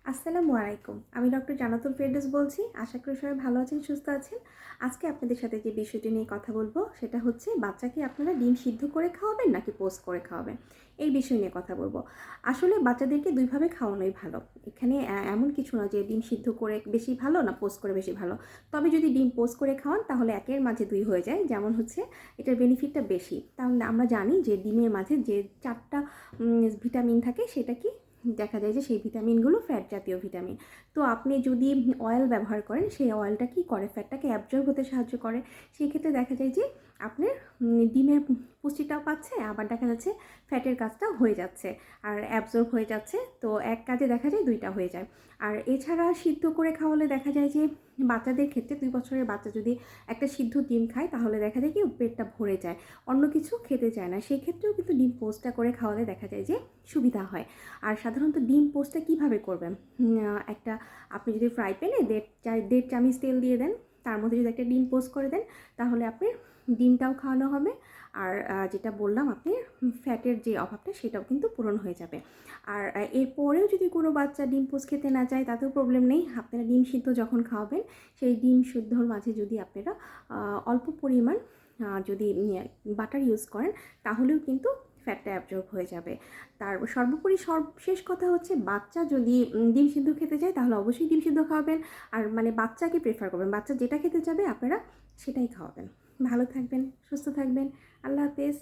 আসসালামু আলাইকুম। আমি ডক্টর জান্নাতুল ফেরদৌস বলছি। আশা করি সবাই ভালো আছেন, সুস্থ আছেন। আজকে আপনাদের সাথে যে বিষয়টি নিয়ে কথা বলব সেটা হচ্ছে বাচ্চাকে আপনারা ডিম সিদ্ধ করে খাওয়াবেন নাকি পোস্ট করে খাওয়াবেন? এই বিষয় নিয়ে কথা বলব। আসলে বাচ্চাদেরকে ২ ভাবে খাওয়ানোই ভালো। এখানে এমন কিছু না যে ডিম সিদ্ধ করে বেশি ভালো না পোস্ট করে বেশি ভালো। তবে যদি ডিম পোস্ট করে খাওয়ান তাহলে ১ এর মাঝে ২ হয়ে যায়। যেমন হচ্ছে এটার বেনিফিটটা বেশি। তাহলে আমরা জানি যে ডিমের মাঝে যে ৪ টা ভিটামিন থাকে সেটা কি? দেখা যায় যে সেই ভিটামিনগুলো ফ্যাট জাতীয় ভিটামিন। তো আপনি যদি অয়েল ব্যবহার করেন, সেই অয়েলটা কী করে? ফ্যাটটাকে অ্যাবজর্ব হতে সাহায্য করে। সেই ক্ষেত্রে দেখা যায় যে আপনার ডিমের পুষ্টিটাও পাচ্ছে, আবার দেখা যাচ্ছে ফ্যাটের কাজটাও হয়ে যাচ্ছে আর অ্যাবজর্ব হয়ে যাচ্ছে। তো এক কাজে দেখা যায় ২ টা হয়ে যায়। আর এছাড়া সিদ্ধ করে খাওয়ালে দেখা যায় যে বাচ্চাদের ক্ষেত্রে ২ বছরের বাচ্চা যদি একটা সিদ্ধ ডিম খায় তাহলে দেখা যায় কি পেটটা ভরে যায়। অন্য কিছু খেতে চায় না। সেই ক্ষেত্রেও কিন্তু ডিম পোস্টটা করে খাওয়ালে দেখা যায় যে সুবিধা হয়। আর সাধারণত ডিম পোস্টটা কীভাবে করবেন? একটা আপনি যদি ফ্রাই প্যানে ১.৫ চামচ তেল দিয়ে দেন, তার মধ্যে যদি একটা ডিম পোস্ট করে দেন, তাহলে আপনার ডিমটাও খাওয়ানো হবে। আর যেটা বললাম আপনি ফ্যাটের যে অভাবটা সেটাও কিন্তু পূরণ হয়ে যাবে। আর এরপরেও যদি কোনো বাচ্চা ডিম পোস্ট খেতে না চায় তাতেও প্রবলেম নেই। আপনারা ডিম সিদ্ধ যখন খাওয়াবেন, সেই ডিম সিদ্ধর মাঝে যদি আপনারা অল্প পরিমাণ যদি বাটার ইউজ করেন তাহলেও কিন্তু ফ্যাটটা অ্যাবজর্ব হয়ে যাবে। তার সর্বোপরি সর্বশেষ কথা হচ্ছে বাচ্চা যদি ডিম সিদ্ধ খেতে চায় তাহলে অবশ্যই ডিম সিদ্ধ খাওয়াবেন। আর মানে বাচ্চাকে প্রেফার করবেন। বাচ্চা যেটা খেতে চাবে আপনারা সেটাই খাওয়াবেন। ভালো থাকবেন, সুস্থ থাকবেন। আল্লাহ হাফেজ।